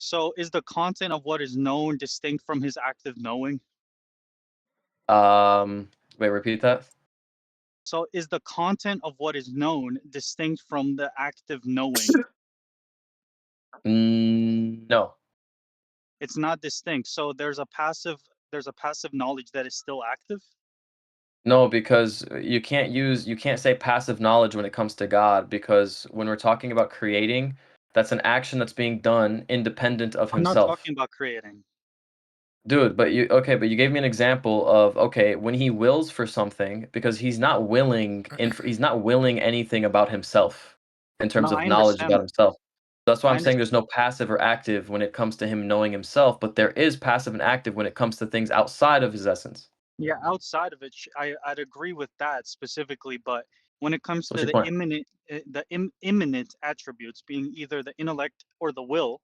So is the content of what is known distinct from his active knowing? Wait, repeat that? So is the content of what is known distinct from the active knowing? No. It's not distinct. So there's a passive knowledge that is still active? No, because you can't say passive knowledge when it comes to God, because when we're talking about creating, that's an action that's being done independent of I'm not himself. talking about creating. Dude, but you gave me an example of, okay, when he wills for something, because he's not willing anything about himself in terms No, of I knowledge understand about that. himself. That's why I I'm saying there's understand. no passive or active when it comes to him knowing himself, but there is passive and active when it comes to things outside of his essence. Yeah, outside of it, I'd agree with that specifically, but when it comes So what's to your point? imminent attributes being either the intellect or the will,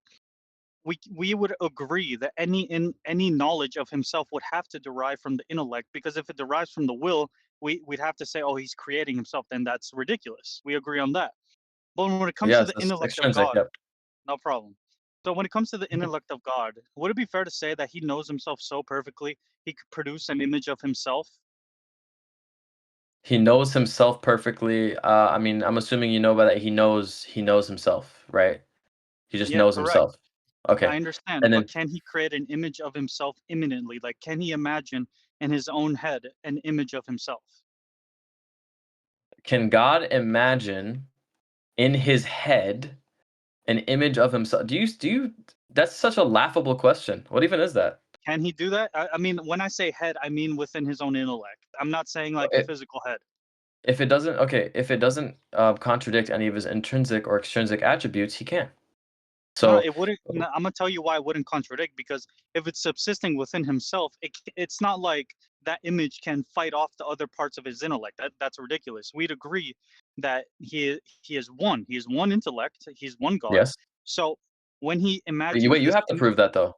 we would agree that any knowledge of himself would have to derive from the intellect, because if it derives from the will, we'd have to say, oh, he's creating himself, then that's ridiculous. We agree on that. But when it comes to Yes, the it's intellect of extrinsic, God, yep. no problem. So when it comes to the intellect of God, would it be fair to say that he knows himself so perfectly he could produce an image of himself? He knows himself perfectly. I mean, I'm assuming you know by that he knows himself, right? He just Yeah, knows correct. himself. Okay. I understand, And but then can he create an image of himself imminently? Like, can he imagine in his own head an image of himself? can God imagine in his head an image of himself? Do you That's such a laughable question. What even is that? Can he do that? I mean, when I say head, I mean within his own intellect. I'm not saying like the It, physical head. if it doesn't contradict any of his intrinsic or extrinsic attributes, he can. No, So it wouldn't. No, I'm gonna tell you why it wouldn't contradict, because if it's subsisting within himself, it's not like that image can fight off the other parts of his intellect. That's ridiculous. We'd agree that he is one. He is one intellect. He's one God. yes, So when he but imagines you this have to image, prove that though.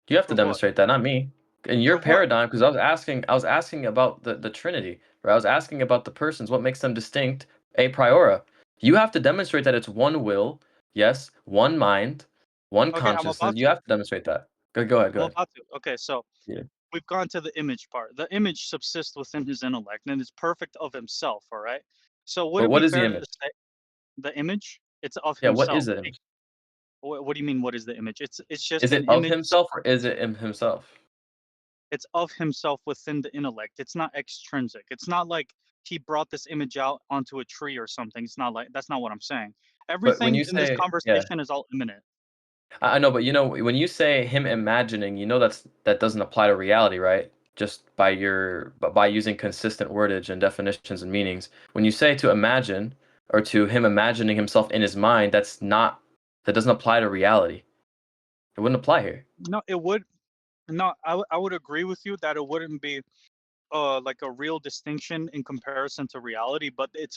You have to prove what? demonstrate that, not me. In your Prove what? paradigm, because I was asking about the Trinity, right? I was asking about the persons, what makes them distinct a priori. You have to demonstrate that it's one will, yes, one mind, one Okay, I'm consciousness. about You to. have to demonstrate that. Go ahead, go I'm ahead. about to. Okay, so Yeah. we've gone to the image part. The image subsists within his intellect and is perfect of himself, all right? So would But it be what is the fair to image? say the image, it's of Yeah, what is himself? the image? What do you mean, what is the image? It's just Is an it of image. himself or is it in himself? It's of himself within the intellect. It's not extrinsic. It's not like he brought this image out onto a tree or something. It's not like that's not what I'm saying. But when Everything you in this say, yeah, conversation is all imminent. I know, but you know, when you say him imagining, you know that doesn't apply to reality, right? Just by but by using consistent wordage and definitions and meanings. When you say to imagine or to him imagining himself in his mind, that doesn't apply to reality. It wouldn't apply here. No, it would. No, I would agree with you that it wouldn't be like a real distinction in comparison to reality, but it's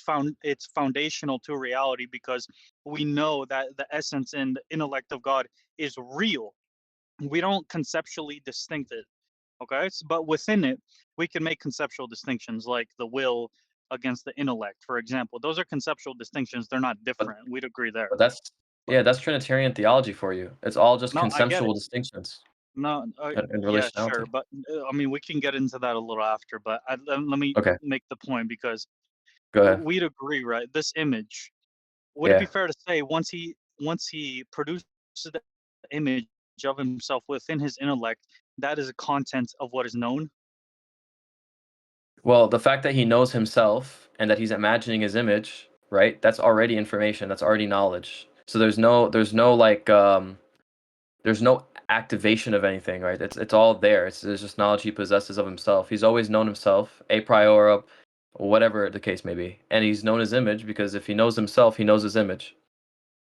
foundational to reality, because we know that the essence and the intellect of God is real. We don't conceptually distinct it. Okay, but within it, we can make conceptual distinctions like the will against the intellect, for example. Those are conceptual distinctions. They're not But, different. We'd agree there. but that's But yeah, that's Trinitarian theology for you. It's all just no, I get conceptual it. distinctions No, in yeah, sure, relationality. but I mean, we can get into that a little after. But let me Okay, make the point, because go ahead. we'd agree, right? This image, would it be Yeah. fair to say once he produces the image of himself within his intellect, that is a content of what is known? Well, the fact that he knows himself and that he's imagining his image, right? That's already information. That's already knowledge. So there's no activation of anything, right? It's all there. It's just knowledge he possesses of himself. He's always known himself, a priori, whatever the case may be. And he's known his image because if he knows himself, he knows his image.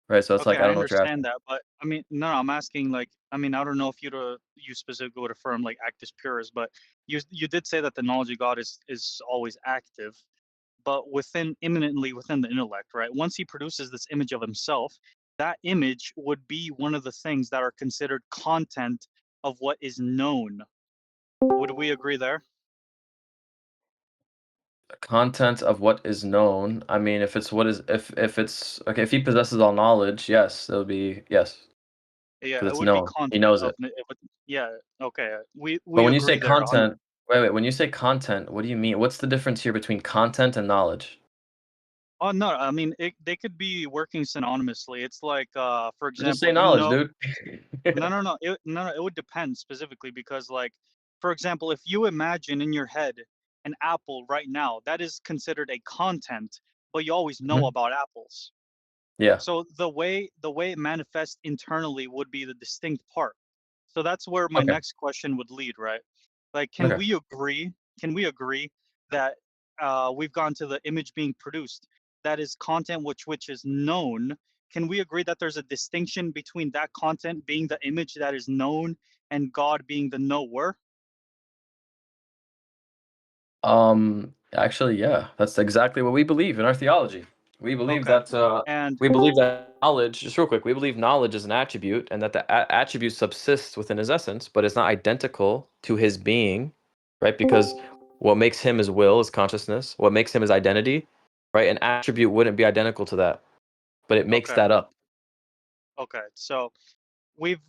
Right? So it's Okay, like I I don't know what you're understand asking. that, but I mean, no, I'm asking like, I mean, I don't know if you specifically would affirm like actus purus, but you did say that the knowledge of God is always active, but within imminently within the intellect, right? Once he produces this image of himself, that image would be one of the things that are considered content of what is known. Would we agree there? Content of what is known. I mean, if it's what is if it's okay, if he possesses all knowledge, yes, it'll be yes. Yeah, because it it's would be known. He content knows of it. it would, yeah, okay, But we when you say agree there on. content wait, when you say content, what do you mean? What's the difference here between content and knowledge? Oh, no, I mean, they could be working synonymously. It's like, for Just example, say knowledge, dude. it would depend specifically because, like, for example, if you imagine in your head an apple right now, that is considered a content, but you always know Mhm. about apples. Yeah. So the way it manifests internally would be the distinct part. So that's where my Okay. next question would lead, right? Like, Okay. can we agree that we've gone to the image being produced, that is content which is known? Can we agree that there's a distinction between that content being the image that is known and God being the knower? Actually, yeah, that's exactly what we believe in our theology. We believe Okay. that And knowledge, just real quick, we believe knowledge is an attribute and that the attribute subsists within his essence, but it's not identical to his being, right? Because what makes him his will is consciousness. What makes him his identity, right? An attribute wouldn't be identical to that, but it makes okay, that up. okay. So we've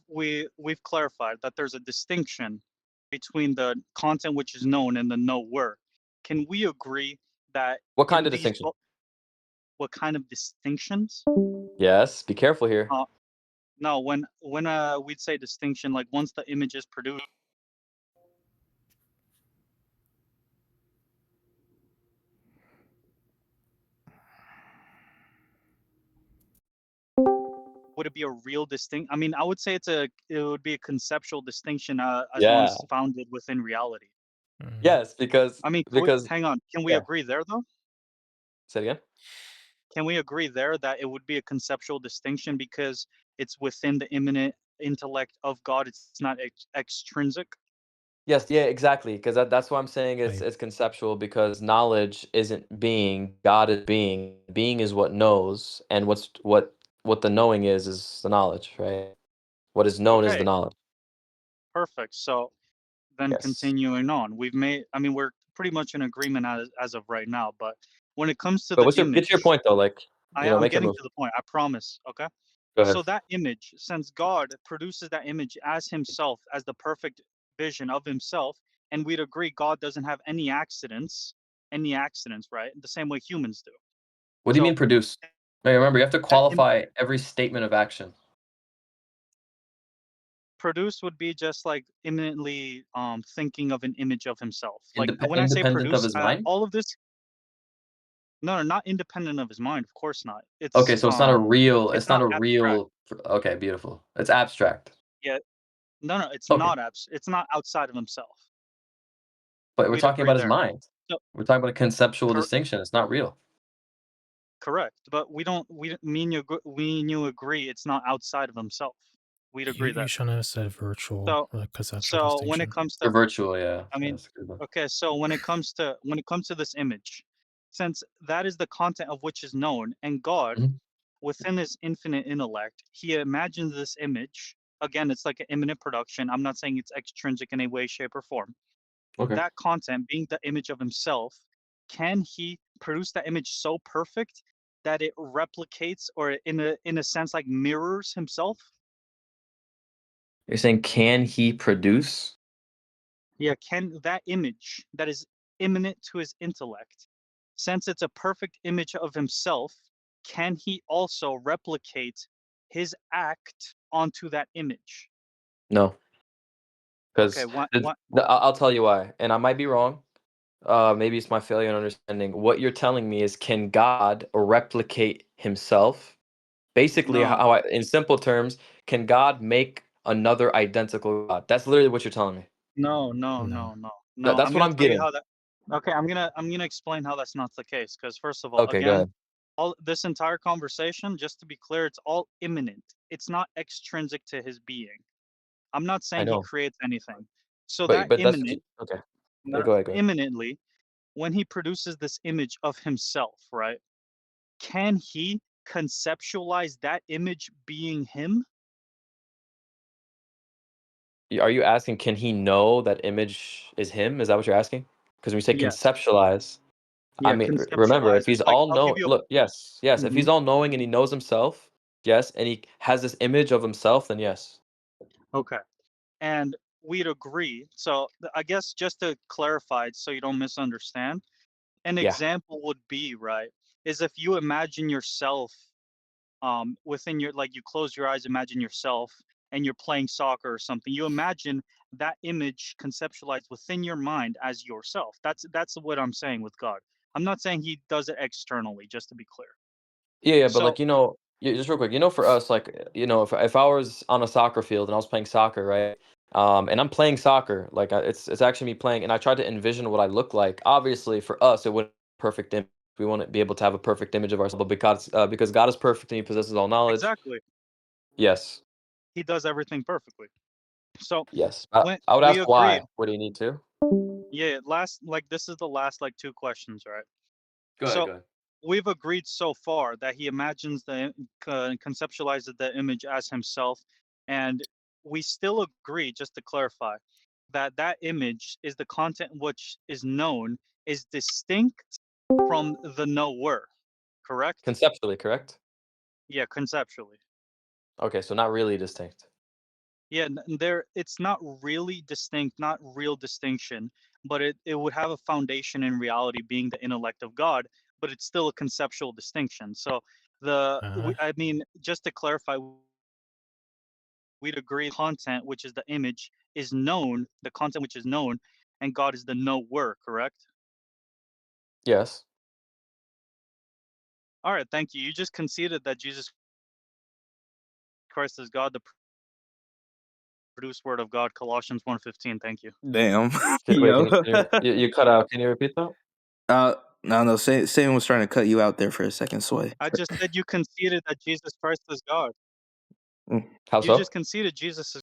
clarified that there's a distinction between the content which is known and the knower. Can we agree that What kind in of these distinction? what kind of distinctions? Yes, be careful here. Uh, no, when we'd say distinction, like once the image is produced, would it be a real distinct? I mean, I would say it would be a conceptual distinction as long as Yeah. it's founded within reality. Mhm. Yes, because I mean, because hang on, can we yeah. agree there though? Say it again. Can we agree there that it would be a conceptual distinction because it's within the immanent intellect of God? It's not extrinsic. Yes, yeah, exactly. Because that's why I'm saying I it's conceptual because knowledge isn't being, God is being. Being is what knows, and what the knowing is the knowledge, right? What is known is the Okay, knowledge. perfect. So then Yes. continuing on, I mean, we're pretty much in agreement as of right now. But when it comes to But the get to your image, point though, like, I'm make your getting move. to the point. I promise. Okay. Go ahead. So that image, since God produces that image as Himself, as the perfect vision of Himself, and we'd agree God doesn't have any accidents, right? The same way humans do. What do you So mean produce? Hey, remember, you have to that qualify every statement of action. produce would be just like imminently thinking of an image of himself. Like when I say Independent of produce, his mind? all of this, no, not independent of his mind, of course not. Okay, so It's it's not not a abstract. real okay, beautiful. It's abstract. Yeah, no, it's Okay. not it's not outside of himself. But we're We'd talking agree about his there. mind. So We're talking about a conceptual cor- distinction. It's not real. correct, but we don't we me and you me and you agree it's not outside of himself. We'd agree you there. shouldn't have said virtual, So conceptual so when it distinction. comes Or to, virtual, yeah. I Yeah, mean, that's a good one. okay, so when it comes to this image, since that is the content of which is known, and God, Mhm. within his infinite intellect, he imagines this image. Again, it's like an imminent production. I'm not saying it's extrinsic in any way, shape, or form. Okay. That content being the image of himself, can he produce that image so perfect that it replicates or in a sense like mirrors himself? You're saying can he produce? Yeah, can that image that is imminent to his intellect, since it's a perfect image of himself, can he also replicate his act onto that image? No, Okay, because what I'll tell you why, and I might be wrong. Maybe it's my failure in understanding. What you're telling me is, can God replicate himself? Basically, no, in simple terms, can God make another identical God? That's literally what you're telling me. no, no, No. no, no, no. That's I'm what gonna I'm tell you getting. how that. Okay, I'm gonna explain how that's not the case. Because first of all, Okay, go again, ahead. all this entire conversation, just to be clear, it's all imminent. It's not extrinsic to his being. I'm not I saying he know, creates anything. So but that that's what imminent, okay. no, Yeah, no, go ahead, go ahead. imminently, when he produces this image of himself, right? Can he conceptualize that image being him? Are you asking, can he know that image is him? Is that what you're asking? Because when you say Yes. conceptualize, I Yeah, mean, remember, conceptualize. if he's It's like all I'll give know you look, yes, a. yes, if Mhm. he's all knowing and he knows himself, yes, and he has this image of himself, then yes. Okay. And we'd agree. So I guess just to clarify it so you don't misunderstand, an Yeah. example would be, right, is if you imagine yourself within your, like, you close your eyes, imagine yourself and you're playing soccer or something. You imagine that image conceptualized within your mind as yourself. That's what I'm saying with God. I'm not saying he does it externally, just to be clear. Yeah, but So like just real quick, for us, like if I was on a soccer field and I was playing soccer, right, and I'm playing soccer, like it's actually me playing, and I tried to envision what I look like. Obviously, for us, it wouldn't be perfect image. We wouldn't be able to have a perfect image of ourselves, but because God is perfect and He possesses all knowledge. exactly, Yes, he does everything perfectly. So yes. when I would we ask agreed, why. What do you need to? yeah, last, like, this is the last, like, two questions, right? Go ahead. So Go ahead. we've agreed so far that he imagines conceptualizes the image as himself, and we still agree, just to clarify, that that image is the content which is known, is distinct from the knower. Correct? Conceptually, correct? Yeah, conceptually. Okay, so not really distinct. Yeah, there, it's not really distinct, not real distinction, but it would have a foundation in reality being the intellect of God, but it's still a conceptual distinction. So Uh-huh. I mean, just to clarify, we'd agree content, which is the image, is known, the content which is known, and God is the knower, correct? Yes. All right, thank you. You just conceded that Jesus Christ is God, the produced word of God, Colossians 1:15. Thank you. Damn. Wait, Yo. you cut out. Can you repeat that? No, Sam was trying to cut you out there for a second, Sway. I just said you conceded that Jesus Christ is God. Mm. How You just so? conceded Jesus